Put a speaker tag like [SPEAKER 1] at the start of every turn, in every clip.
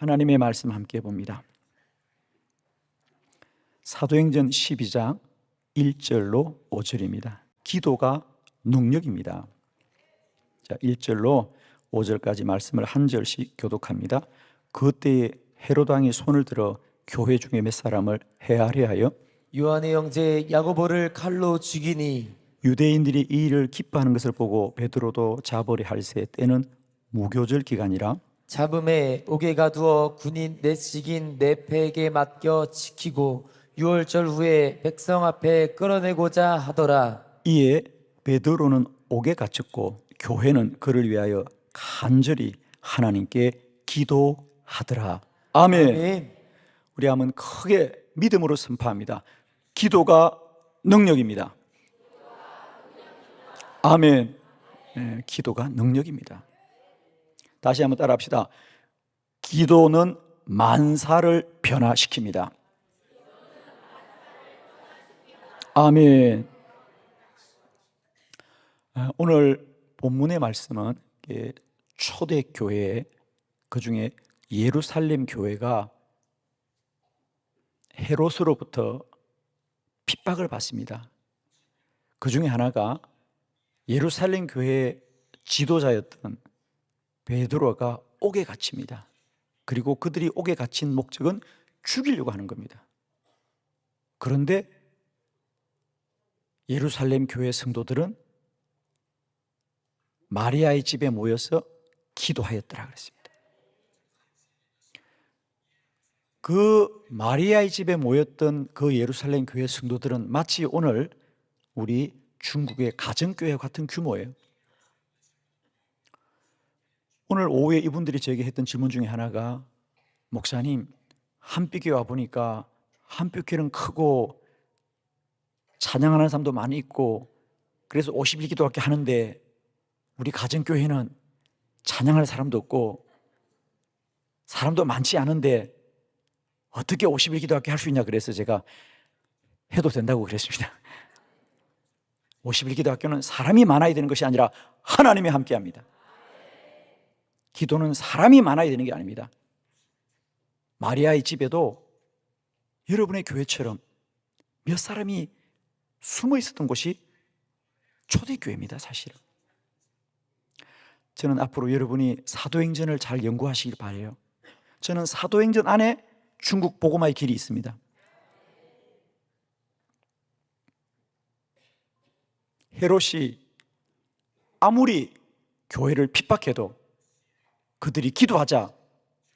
[SPEAKER 1] 하나님의 말씀 함께 봅니다. 사도행전 12장 1절로 5절입니다. 기도가 능력입니다. 자, 1절로 5절까지 말씀을 한 절씩 교독합니다. 그때에 헤롯 왕이 손을 들어 교회 중에 몇 사람을 해하려 하여
[SPEAKER 2] 요한의 형제 야고보를 칼로 죽이니
[SPEAKER 1] 유대인들이 이 일을 기뻐하는 것을 보고 베드로도 잡으려 할새 때는 무교절 기간이라
[SPEAKER 2] 잡음에 옥에 가두어 군인 넷씩인 네 패에게 맡겨 지키고 6월절 후에 백성 앞에 끌어내고자 하더라.
[SPEAKER 1] 이에 베드로는 옥에 갇혔고 교회는 그를 위하여 간절히 하나님께 기도하더라. 아멘.
[SPEAKER 2] 아멘.
[SPEAKER 1] 우리 한번 크게 믿음으로 선포합니다. 기도가 능력입니다. 아멘. 네, 기도가 능력입니다. 다시 한번 따라합시다. 기도는 만사를 변화시킵니다. 아멘. 오늘 본문의 말씀은 초대교회, 그중에 예루살렘 교회가 헤롯으로부터 핍박을 받습니다. 그 중에 하나가 예루살렘 교회의 지도자였던 베드로가 옥에 갇힙니다. 그리고 그들이 옥에 갇힌 목적은 죽이려고 하는 겁니다. 그런데 예루살렘 교회 성도들은 마리아의 집에 모여서 기도하였더라 그랬습니다. 그 마리아의 집에 모였던 그 예루살렘 교회 성도들은 마치 오늘 우리 중국의 가정교회 같은 규모예요. 오늘 오후에 이분들이 저에게 했던 질문 중에 하나가, 목사님, 한빛교회 와보니까 한빛교회는 크고 찬양하는 사람도 많이 있고 그래서 51기도밖에 하는데 우리 가정교회는 찬양할 사람도 없고 사람도 많지 않은데 어떻게 51기도밖에 할 수 있냐, 그래서 제가 해도 된다고 그랬습니다. 51기도 학교는 사람이 많아야 되는 것이 아니라 하나님이 함께 합니다. 기도는 사람이 많아야 되는 게 아닙니다. 마리아의 집에도 여러분의 교회처럼 몇 사람이 숨어 있었던 곳이 초대교회입니다. 사실은 저는 앞으로 여러분이 사도행전을 잘 연구하시길 바라요. 저는 사도행전 안에 중국 복음화의 길이 있습니다. 헤롯이 아무리 교회를 핍박해도 그들이 기도하자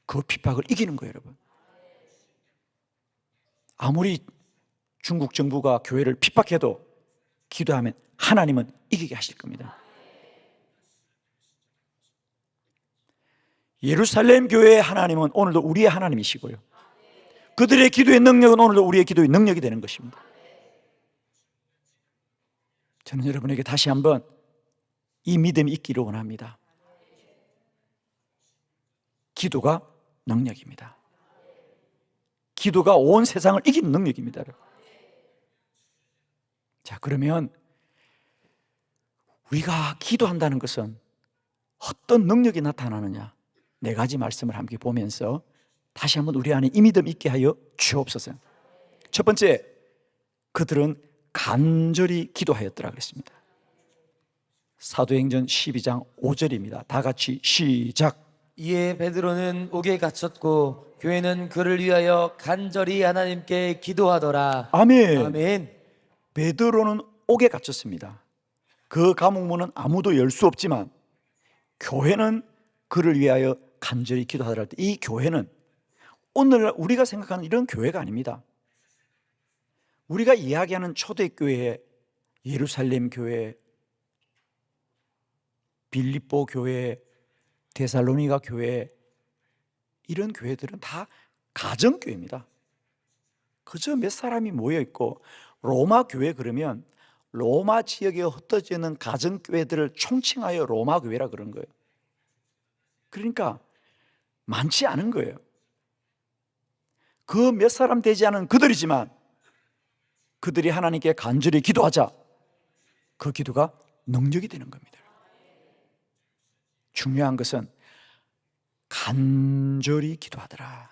[SPEAKER 1] 그 핍박을 이기는 거예요, 여러분. 아무리 중국 정부가 교회를 핍박해도 기도하면 하나님은 이기게 하실 겁니다. 예루살렘 교회의 하나님은 오늘도 우리의 하나님이시고요, 그들의 기도의 능력은 오늘도 우리의 기도의 능력이 되는 것입니다. 저는 여러분에게 다시 한번 이 믿음이 있기를 원합니다. 기도가 능력입니다. 기도가 온 세상을 이기는 능력입니다. 자, 그러면 우리가 기도한다는 것은 어떤 능력이 나타나느냐, 네 가지 말씀을 함께 보면서 다시 한번 우리 안에 이 믿음 있게 하여 주옵소서. 첫 번째, 그들은 간절히 기도하였더라 그랬습니다. 사도행전 12장 5절입니다. 다 같이 시작.
[SPEAKER 2] 이에 베드로는 옥에 갇혔고 교회는 그를 위하여 간절히 하나님께 기도하더라.
[SPEAKER 1] 아멘.
[SPEAKER 2] 아멘.
[SPEAKER 1] 베드로는 옥에 갇혔습니다. 그 감옥문은 아무도 열 수 없지만 교회는 그를 위하여 간절히 기도하더라 할 때, 이 교회는 오늘날 우리가 생각하는 이런 교회가 아닙니다. 우리가 이야기하는 초대교회, 예루살렘 교회, 빌립보 교회, 데살로니가 교회, 이런 교회들은 다 가정교회입니다. 그저 몇 사람이 모여있고, 로마 교회 그러면 로마 지역에 흩어져 있는 가정교회들을 총칭하여 로마 교회라 그런 거예요. 그러니까 많지 않은 거예요. 그 몇 사람 되지 않은 그들이지만 그들이 하나님께 간절히 기도하자 그 기도가 능력이 되는 겁니다. 중요한 것은 간절히 기도하더라.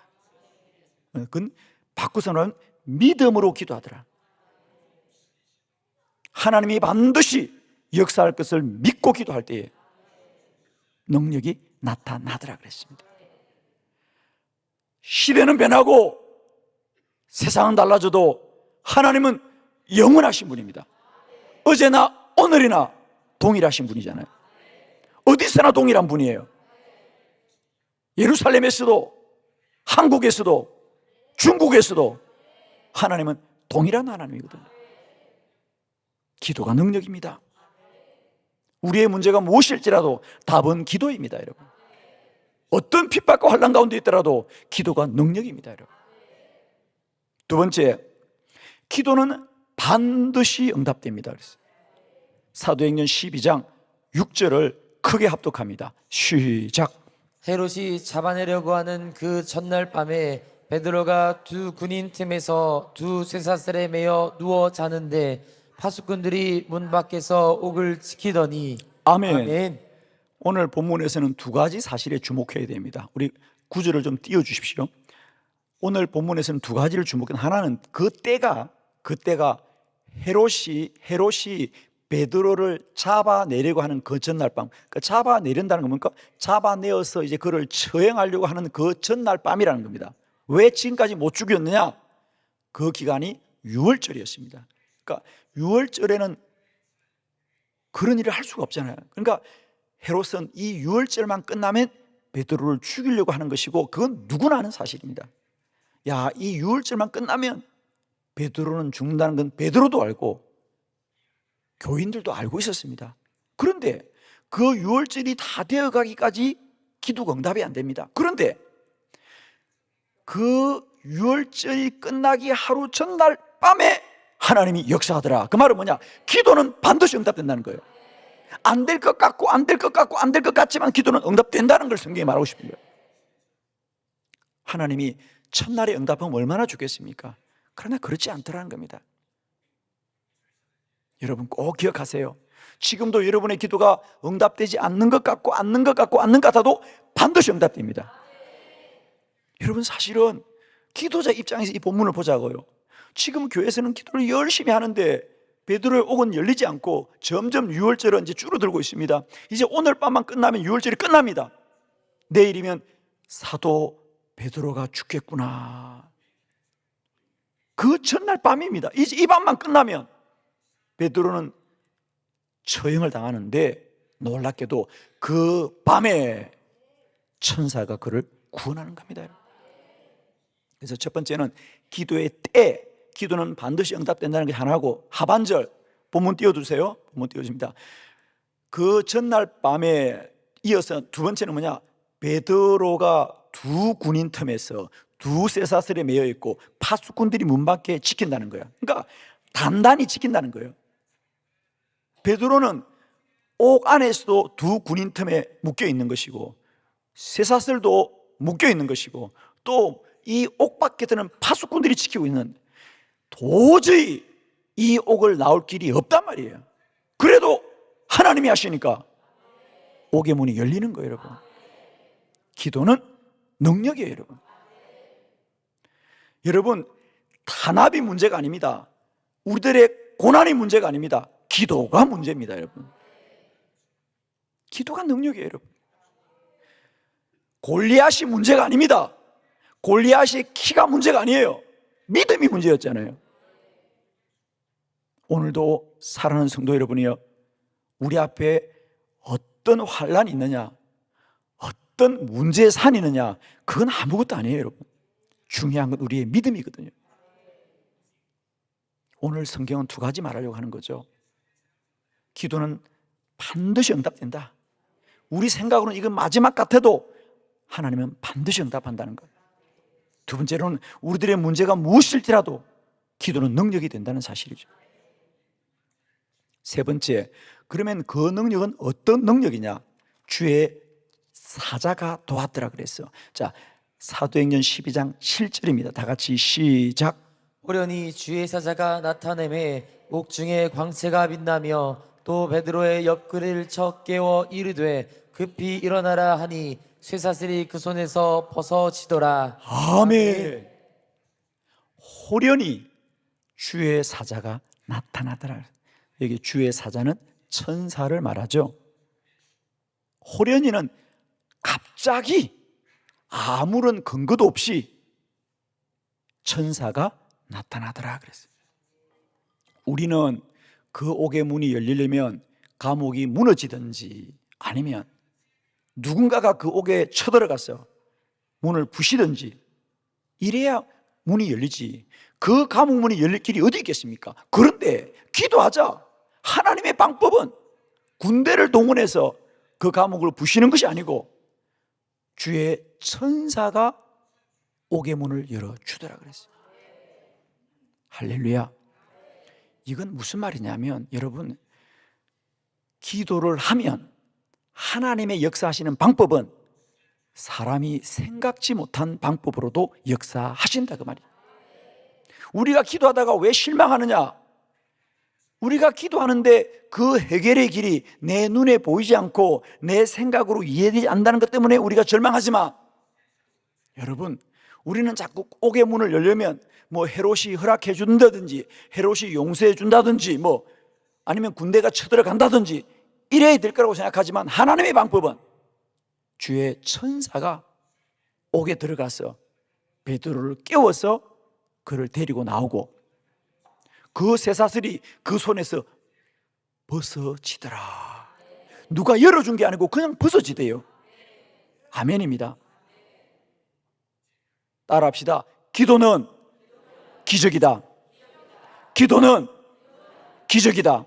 [SPEAKER 1] 그건 바꾸서 말하면 믿음으로 기도하더라. 하나님이 반드시 역사할 것을 믿고 기도할 때에 능력이 나타나더라 그랬습니다. 시대는 변하고 세상은 달라져도 하나님은 영원하신 분입니다. 어제나 오늘이나 동일하신 분이잖아요. 어디서나 동일한 분이에요. 예루살렘에서도 한국에서도 중국에서도 하나님은 동일한 하나님이거든요. 기도가 능력입니다. 우리의 문제가 무엇일지라도 답은 기도입니다, 여러분. 어떤 핍박과 환난 가운데 있더라도 기도가 능력입니다, 여러분. 두 번째, 기도는 반드시 응답됩니다. 그랬어요. 사도행전 12장 6절을 크게 합독합니다. 시작.
[SPEAKER 2] 헤롯이 잡아내려고 하는 그 전날 밤에 베드로가 두 군인 틈에서 두 쇠사슬에 매여 누워 자는데 파수꾼들이 문 밖에서 옥을 지키더니
[SPEAKER 1] 아멘.
[SPEAKER 2] 아멘.
[SPEAKER 1] 오늘 본문에서는 두 가지 사실에 주목해야 됩니다. 우리 구절을 좀 띄워주십시오. 오늘 본문에서는 두 가지를 주목해. 하나는 그때가 헤롯이 베드로를 잡아내려고 하는 그 전날 밤. 그러니까 잡아내린다는 건 뭡니까? 잡아내어서 이제 그를 처형하려고 하는 그 전날 밤이라는 겁니다. 왜 지금까지 못 죽였느냐? 그 기간이 유월절이었습니다. 그러니까 유월절에는 그런 일을 할 수가 없잖아요. 그러니까 헤롯은 이 유월절만 끝나면 베드로를 죽이려고 하는 것이고, 그건 누구나 아는 사실입니다. 야, 이 유월절만 끝나면 베드로는 죽는다는 건 베드로도 알고 교인들도 알고 있었습니다. 그런데 그 유월절이 다 되어가기까지 기도가 응답이 안 됩니다. 그런데 그 유월절이 끝나기 하루 전날 밤에 하나님이 역사하더라. 그 말은 뭐냐? 기도는 반드시 응답된다는 거예요. 안 될 것 같고 안 될 것 같고 안 될 것 같지만 기도는 응답된다는 걸 성경에 말하고 싶은 거예요. 하나님이 첫날에 응답하면 얼마나 좋겠습니까? 그러나 그렇지 않더라는 겁니다. 여러분 꼭 기억하세요. 지금도 여러분의 기도가 응답되지 않는 것 같고 않는 것 같아도 반드시 응답됩니다. 여러분 사실은 기도자 입장에서 이 본문을 보자고요. 지금 교회에서는 기도를 열심히 하는데 베드로의 옥은 열리지 않고 점점 유월절은 이제 줄어들고 있습니다. 이제 오늘 밤만 끝나면 유월절이 끝납니다. 내일이면 사도 베드로가 죽겠구나. 그 전날 밤입니다. 이제 이 밤만 끝나면 베드로는 처형을 당하는데, 놀랍게도 그 밤에 천사가 그를 구원하는 겁니다. 그래서 첫 번째는 기도의 때, 기도는 반드시 응답된다는 게 하나고, 하반절 본문 띄워주세요. 본문 띄워줍니다. 그 전날 밤에 이어서 두 번째는 뭐냐? 베드로가 두 군인 틈에서 두 쇠사슬에 매여 있고 파수꾼들이 문 밖에 지킨다는 거예요. 그러니까 단단히 지킨다는 거예요. 베드로는 옥 안에서도 두 군인 틈에 묶여 있는 것이고 쇠사슬도 묶여 있는 것이고 또 이 옥 밖에서는 파수꾼들이 지키고 있는, 도저히 이 옥을 나올 길이 없단 말이에요. 그래도 하나님이 하시니까 옥의 문이 열리는 거예요, 여러분. 기도는 능력이에요, 여러분. 여러분, 탄압이 문제가 아닙니다. 우리들의 고난이 문제가 아닙니다. 기도가 문제입니다, 여러분. 기도가 능력이에요, 여러분. 골리앗이 문제가 아닙니다. 골리앗의 키가 문제가 아니에요. 믿음이 문제였잖아요. 오늘도 사랑하는 성도 여러분이요, 우리 앞에 어떤 환란이 있느냐, 어떤 문제의 산이 있느냐, 그건 아무것도 아니에요, 여러분. 중요한 건 우리의 믿음이거든요. 오늘 성경은 두 가지 말하려고 하는 거죠. 기도는 반드시 응답된다. 우리 생각으로는 이건 마지막 같아도 하나님은 반드시 응답한다는 것. 두 번째로는 우리들의 문제가 무엇일지라도 기도는 능력이 된다는 사실이죠. 세 번째, 그러면 그 능력은 어떤 능력이냐? 주의 사자가 도왔더라 그랬어. 자, 사도행전 12장 7절입니다. 다 같이 시작.
[SPEAKER 2] 호련히 주의 사자가 나타내매 옥중에 광채가 빛나며 또 베드로의 옆구리를 쳐 깨워 이르되 급히 일어나라 하니 쇠사슬이 그 손에서 벗어지더라.
[SPEAKER 1] 아멘. 호련히 주의 사자가 나타나더라. 여기 주의 사자는 천사를 말하죠. 호련히는 갑자기 아무런 근거도 없이 천사가 나타나더라 그랬어요. 우리는 그 옥의 문이 열리려면 감옥이 무너지든지 아니면 누군가가 그 옥에 쳐들어가서 문을 부시든지 이래야 문이 열리지. 그 감옥 문이 열릴 길이 어디 있겠습니까? 그런데 기도하자. 하나님의 방법은 군대를 동원해서 그 감옥을 부시는 것이 아니고 주의 천사가 옥의 문을 열어주더라 그랬어요. 할렐루야. 이건 무슨 말이냐면 여러분, 기도를 하면 하나님의 역사하시는 방법은 사람이 생각지 못한 방법으로도 역사하신다 그 말이에요. 우리가 기도하다가 왜 실망하느냐? 우리가 기도하는데 그 해결의 길이 내 눈에 보이지 않고 내 생각으로 이해되지 않는다는 것 때문에 우리가 절망하지만, 여러분, 우리는 자꾸 옥의 문을 열려면 뭐 헤롯이 허락해 준다든지 헤롯이 용서해 준다든지 뭐 아니면 군대가 쳐들어간다든지 이래야 될 거라고 생각하지만, 하나님의 방법은 주의 천사가 옥에 들어가서 베드로를 깨워서 그를 데리고 나오고 그 쇠사슬이 그 손에서 벗어지더라. 누가 열어준 게 아니고 그냥 벗어지대요. 아멘입니다. 따라합시다. 기도는 기적이다. 기도는 기적이다.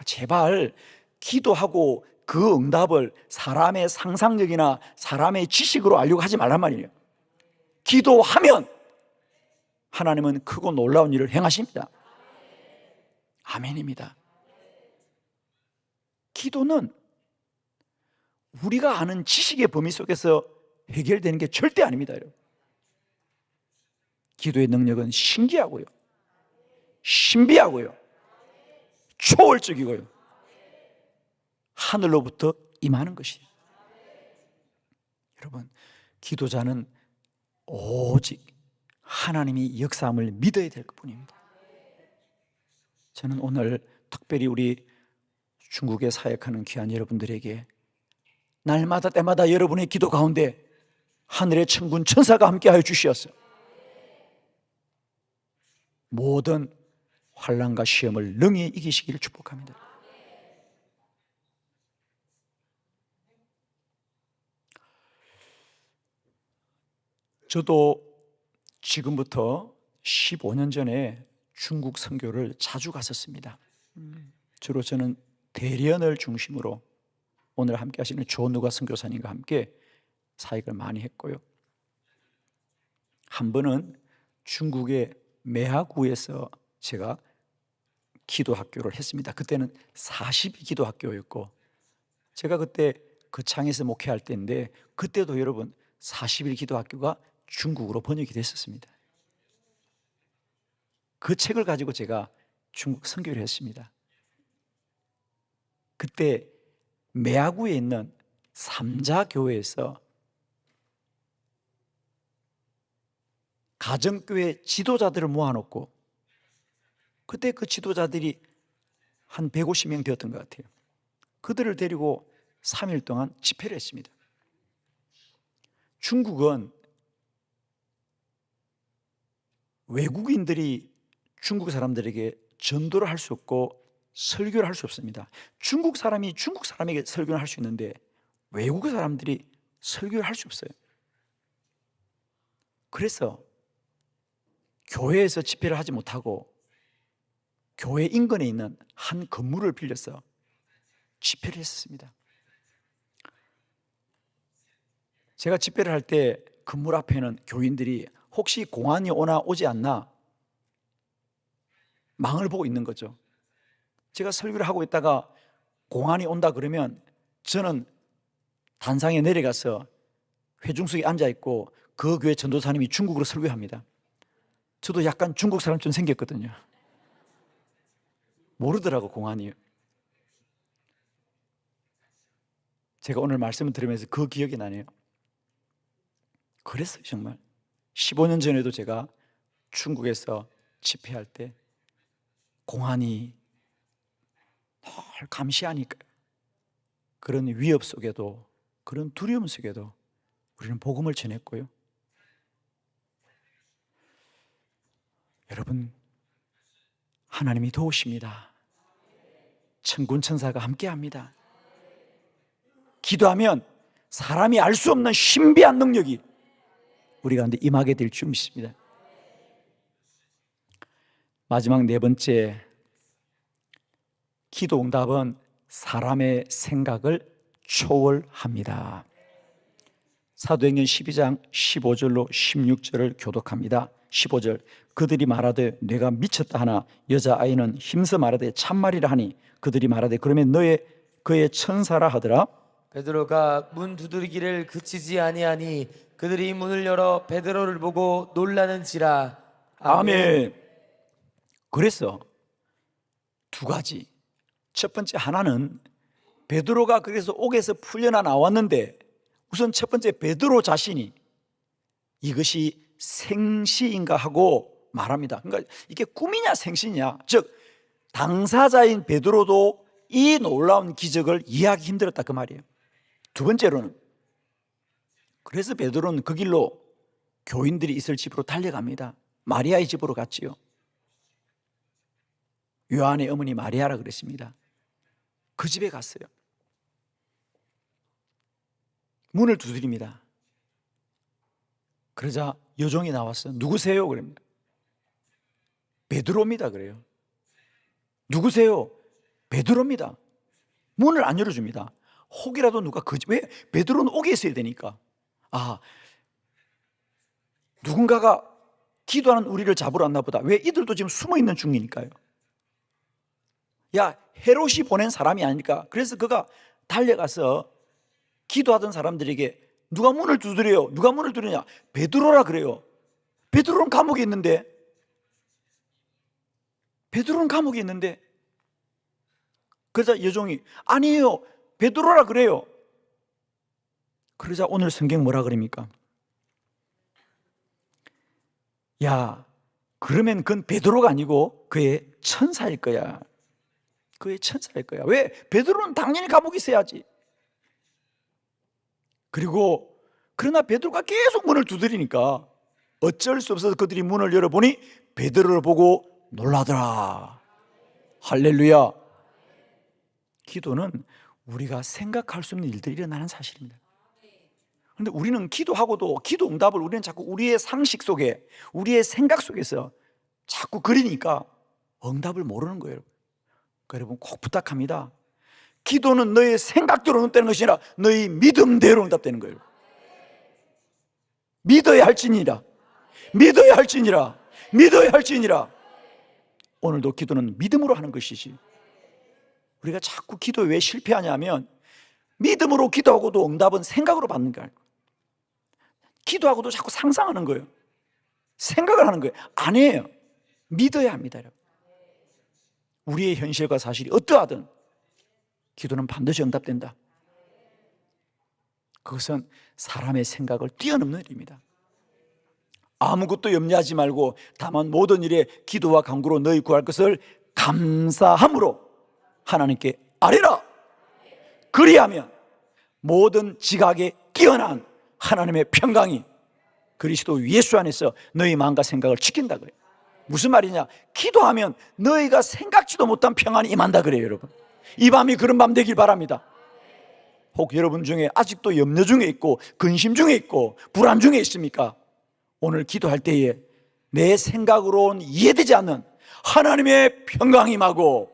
[SPEAKER 1] 제발 기도하고 그 응답을 사람의 상상력이나 사람의 지식으로 알려고 하지 말란 말이에요. 기도하면 하나님은 크고 놀라운 일을 행하십니다. 아멘입니다. 기도는 우리가 아는 지식의 범위 속에서 해결되는 게 절대 아닙니다, 여러분. 기도의 능력은 신기하고요, 신비하고요, 초월적이고요, 하늘로부터 임하는 것이에요. 여러분, 기도자는 오직 하나님이 역사함을 믿어야 될 뿐입니다. 저는 오늘 특별히 우리 중국에 사역하는 귀한 여러분들에게 날마다 때마다 여러분의 기도 가운데 하늘의 천군 천사가 함께하여 주시었어요. 모든 환난과 시험을 능히 이기시기를 축복합니다. 저도 지금부터 15년 전에 중국 선교를 자주 갔었습니다. 주로 저는 대련을 중심으로 오늘 함께 하시는 조누가 선교사님과 함께 사역을 많이 했고요. 한 번은 중국의 매하구에서 제가 기도학교를 했습니다. 그때는 40이 기도학교였고 제가 그때 그 창에서 목회할 때인데 그때도 여러분 40일 기도학교가 중국어로 번역이 됐었습니다. 그 책을 가지고 제가 중국 선교를 했습니다. 그때 매하구에 있는 삼자교회에서 가정교회 지도자들을 모아놓고 그때 그 지도자들이 한 150명 되었던 것 같아요. 그들을 데리고 3일 동안 집회를 했습니다. 중국은 외국인들이 중국 사람들에게 전도를 할 수 없고 설교를 할 수 없습니다. 중국 사람이 중국 사람에게 설교를 할 수 있는데 외국 사람들이 설교를 할 수 없어요. 그래서 교회에서 집회를 하지 못하고 교회 인근에 있는 한 건물을 빌려서 집회를 했습니다. 제가 집회를 할 때 건물 앞에는 교인들이 혹시 공안이 오나 오지 않나 망을 보고 있는 거죠. 제가 설교를 하고 있다가 공안이 온다 그러면 저는 단상에 내려가서 회중석에 앉아있고 그 교회 전도사님이 중국어로 설교합니다. 저도 약간 중국 사람처럼 생겼거든요. 모르더라고 공안이. 제가 오늘 말씀을 들으면서 그 기억이 나네요. 그랬어요. 정말 15년 전에도 제가 중국에서 집회할 때 공안이 늘 감시하니까 그런 위협 속에도, 그런 두려움 속에도 우리는 복음을 전했고요. 여러분, 하나님이 도우십니다. 천군 천사가 함께합니다. 기도하면 사람이 알 수 없는 신비한 능력이 우리 가운데 임하게 될 줄 믿습니다. 마지막 네 번째, 기도 응답은 사람의 생각을 초월합니다. 사도행전 12장 15절로 16절을 교독합니다. 15절, 그들이 말하되 내가 미쳤다 하나 여자아이는 힘써 말하되 참말이라 하니 그들이 말하되 그러면 그의 천사라 하더라.
[SPEAKER 2] 베드로가 문 두드리기를 그치지 아니하니 그들이 문을 열어 베드로를 보고 놀라는지라.
[SPEAKER 1] 아멘. 그래서 두 가지. 첫 번째, 하나는 베드로가 그래서 옥에서 풀려나 나왔는데 우선 첫 번째, 베드로 자신이 이것이 생시인가 하고 말합니다. 그러니까 이게 꿈이냐 생시냐, 즉 당사자인 베드로도 이 놀라운 기적을 이해하기 힘들었다 그 말이에요. 두 번째로는, 그래서 베드로는 그 길로 교인들이 있을 집으로 달려갑니다. 마리아의 집으로 갔지요. 요한의 어머니 마리아라 그랬습니다. 그 집에 갔어요. 문을 두드립니다. 그러자 여종이 나왔어요. 누구세요? 그럽니다. 베드로입니다. 그래요. 누구세요? 베드로입니다. 문을 안 열어줍니다. 혹이라도 누가 왜 베드로는 옥에 있어야 되니까. 누군가가 기도하는 우리를 잡으러 왔나 보다. 왜 이들도 지금 숨어 있는 중이니까요. 야, 헤롯이 보낸 사람이 아닐까. 그래서 그가 달려가서 기도하던 사람들에게 누가 문을 두드려요? 누가 문을 두드리냐? 베드로라 그래요. 베드로는 감옥에 있는데. 그러자 여종이 아니에요, 베드로라 그래요. 그러자 오늘 성경 뭐라 그럽니까? 야, 그러면 그건 베드로가 아니고 그의 천사일 거야. 왜? 베드로는 당연히 감옥에 있어야지. 그리고 그러나 베드로가 계속 문을 두드리니까 어쩔 수 없어서 그들이 문을 열어보니 베드로를 보고 놀라더라. 할렐루야. 기도는 우리가 생각할 수 없는 일들이 일어나는 사실입니다. 그런데 우리는 기도하고도 기도 응답을 우리는 자꾸 우리의 상식 속에, 우리의 생각 속에서 자꾸 그리니까 응답을 모르는 거예요. 여러분 꼭 부탁합니다. 기도는 너의 생각대로 응답되는 것이 아니라 너의 믿음대로 응답되는 거예요. 믿어야 할지니라. 오늘도 기도는 믿음으로 하는 것이지. 우리가 자꾸 기도에 왜 실패하냐면 믿음으로 기도하고도 응답은 생각으로 받는 거예요. 기도하고도 자꾸 상상하는 거예요. 생각을 하는 거예요. 아니에요. 믿어야 합니다. 여러분. 우리의 현실과 사실이 어떠하든 기도는 반드시 응답된다. 그것은 사람의 생각을 뛰어넘는 일입니다. 아무것도 염려하지 말고 다만 모든 일에 기도와 간구로 너희 구할 것을 감사함으로 하나님께 아뢰라. 그리하면 모든 지각에 뛰어난 하나님의 평강이 그리스도 예수 안에서 너희 마음과 생각을 지킨다 그래요. 무슨 말이냐? 기도하면 너희가 생각지도 못한 평안이 임한다 그래요. 여러분, 이 밤이 그런 밤 되길 바랍니다. 혹 여러분 중에 아직도 염려 중에 있고 근심 중에 있고 불안 중에 있습니까? 오늘 기도할 때에 내 생각으로는 이해되지 않는 하나님의 평강이 임하고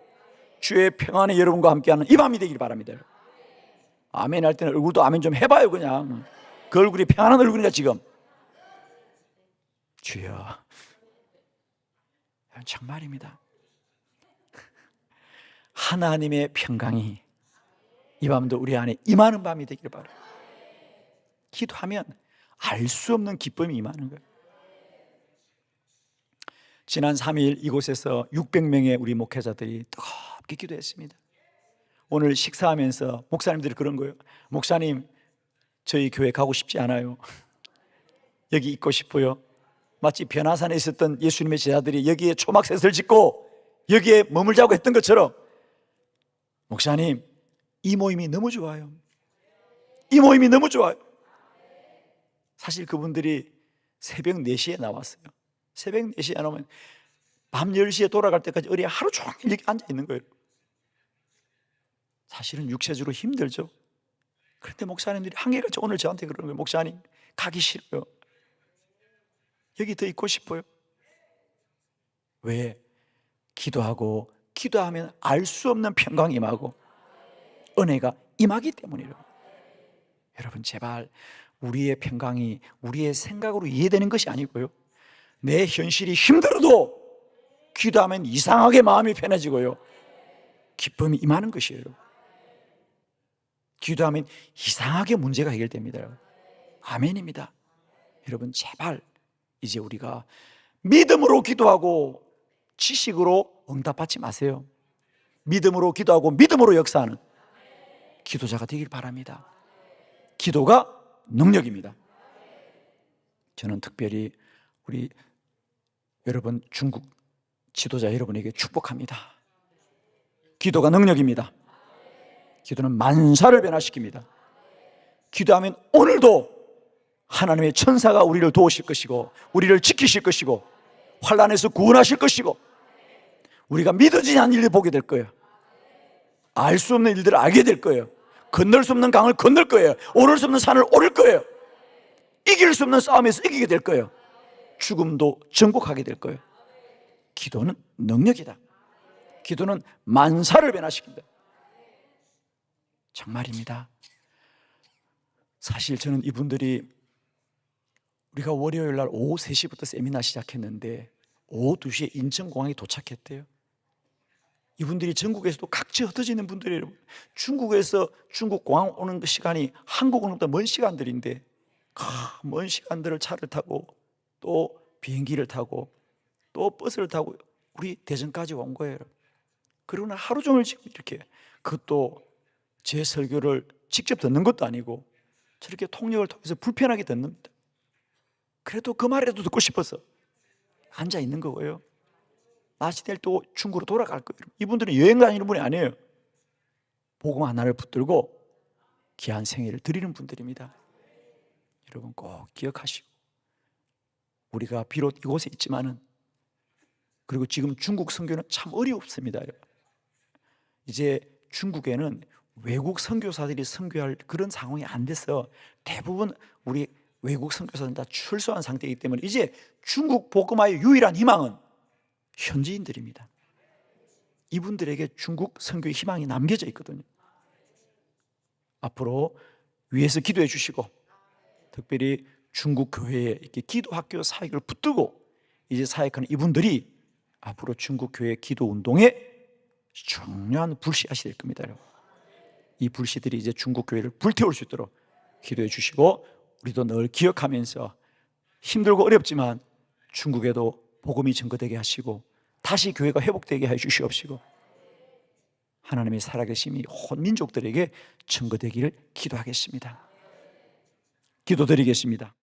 [SPEAKER 1] 주의 평안이 여러분과 함께하는 이 밤이 되길 바랍니다. 아멘 할 때는 얼굴도 아멘 좀 해봐요. 그냥 그 얼굴이 평안한 얼굴이냐 지금. 주여, 정말입니다. 하나님의 평강이 이 밤도 우리 안에 임하는 밤이 되길 바랍니다. 기도하면 알 수 없는 기쁨이 임하는 거예요. 지난 3일 이곳에서 600명의 우리 목회자들이 뜨겁게 기도했습니다. 오늘 식사하면서 목사님들이 그런 거예요. 목사님, 저희 교회 가고 싶지 않아요. 여기 있고 싶어요. 마치 변화산에 있었던 예수님의 제자들이 여기에 초막셋을 짓고 여기에 머물자고 했던 것처럼, 목사님, 이 모임이 너무 좋아요. 이 모임이 너무 좋아요. 사실 그분들이 새벽 4시에 나왔어요. 새벽 4시에 나오면 밤 10시에 돌아갈 때까지 어디 하루 종일 이렇게 앉아 있는 거예요. 사실은 육체적으로 힘들죠. 그런데 목사님들이 한결같이 오늘 저한테 그러는 거예요. 목사님, 가기 싫어요. 여기 더 있고 싶어요. 왜? 기도하면 알 수 없는 평강이 임하고 은혜가 임하기 때문이에요. 여러분, 제발 우리의 평강이 우리의 생각으로 이해되는 것이 아니고요, 내 현실이 힘들어도 기도하면 이상하게 마음이 편해지고요, 기쁨이 임하는 것이에요. 기도하면 이상하게 문제가 해결됩니다. 아멘입니다. 여러분, 제발 이제 우리가 믿음으로 기도하고 지식으로 응답받지 마세요. 믿음으로 기도하고 믿음으로 역사하는 기도자가 되길 바랍니다. 기도가 능력입니다. 저는 특별히 우리 여러분, 중국 지도자 여러분에게 축복합니다. 기도가 능력입니다. 기도는 만사를 변화시킵니다. 기도하면 오늘도 하나님의 천사가 우리를 도우실 것이고 우리를 지키실 것이고 환난에서 구원하실 것이고 우리가 믿어지지 않는 일을 보게 될 거예요. 알 수 없는 일들을 알게 될 거예요. 건널 수 없는 강을 건널 거예요. 오를 수 없는 산을 오를 거예요. 이길 수 없는 싸움에서 이기게 될 거예요. 죽음도 정복하게 될 거예요. 기도는 능력이다. 기도는 만사를 변화시킨다. 정말입니다. 사실 저는 이분들이, 우리가 월요일 날 오후 3시부터 세미나 시작했는데 오후 2시에 인천공항에 도착했대요. 이분들이 전국에서도 각지 흩어져 있는 분들이에요. 중국에서 중국 공항 오는 그 시간이 한국 오는 것보다 먼 시간들인데 먼 시간들을 차를 타고 또 비행기를 타고 또 버스를 타고 우리 대전까지 온 거예요. 그러나 하루 종일 지금 이렇게, 그것도 제 설교를 직접 듣는 것도 아니고 저렇게 통역을 통해서 불편하게 듣는다. 그래도 그 말이라도 듣고 싶어서 앉아 있는 거고요. 낮이 될 또 중국으로 돌아갈 거예요. 이분들은 여행 다니는 분이 아니에요. 복음 하나를 붙들고 귀한 생애를 드리는 분들입니다. 여러분 꼭 기억하시고, 우리가 비록 이곳에 있지만은, 그리고 지금 중국 선교는 참 어렵습니다. 이제 중국에는 외국 선교사들이 선교할 그런 상황이 안 돼서 대부분 우리 외국 선교사들은 다 출소한 상태이기 때문에 이제 중국 복음화의 유일한 희망은 현지인들입니다. 이분들에게 중국 선교의 희망이 남겨져 있거든요. 앞으로 위에서 기도해 주시고, 특별히 중국 교회에 이렇게 기도학교 사역을 붙들고 이제 사역하는 이분들이 앞으로 중국 교회 기도 운동에 중요한 불씨앗이 될 겁니다. 이 불씨들이 이제 중국 교회를 불태울 수 있도록 기도해 주시고, 우리도 늘 기억하면서 힘들고 어렵지만 중국에도 복음이 증거되게 하시고 다시 교회가 회복되게 해 주시옵시고 하나님의 살아계심이 온 민족들에게 증거되기를 기도하겠습니다. 기도드리겠습니다.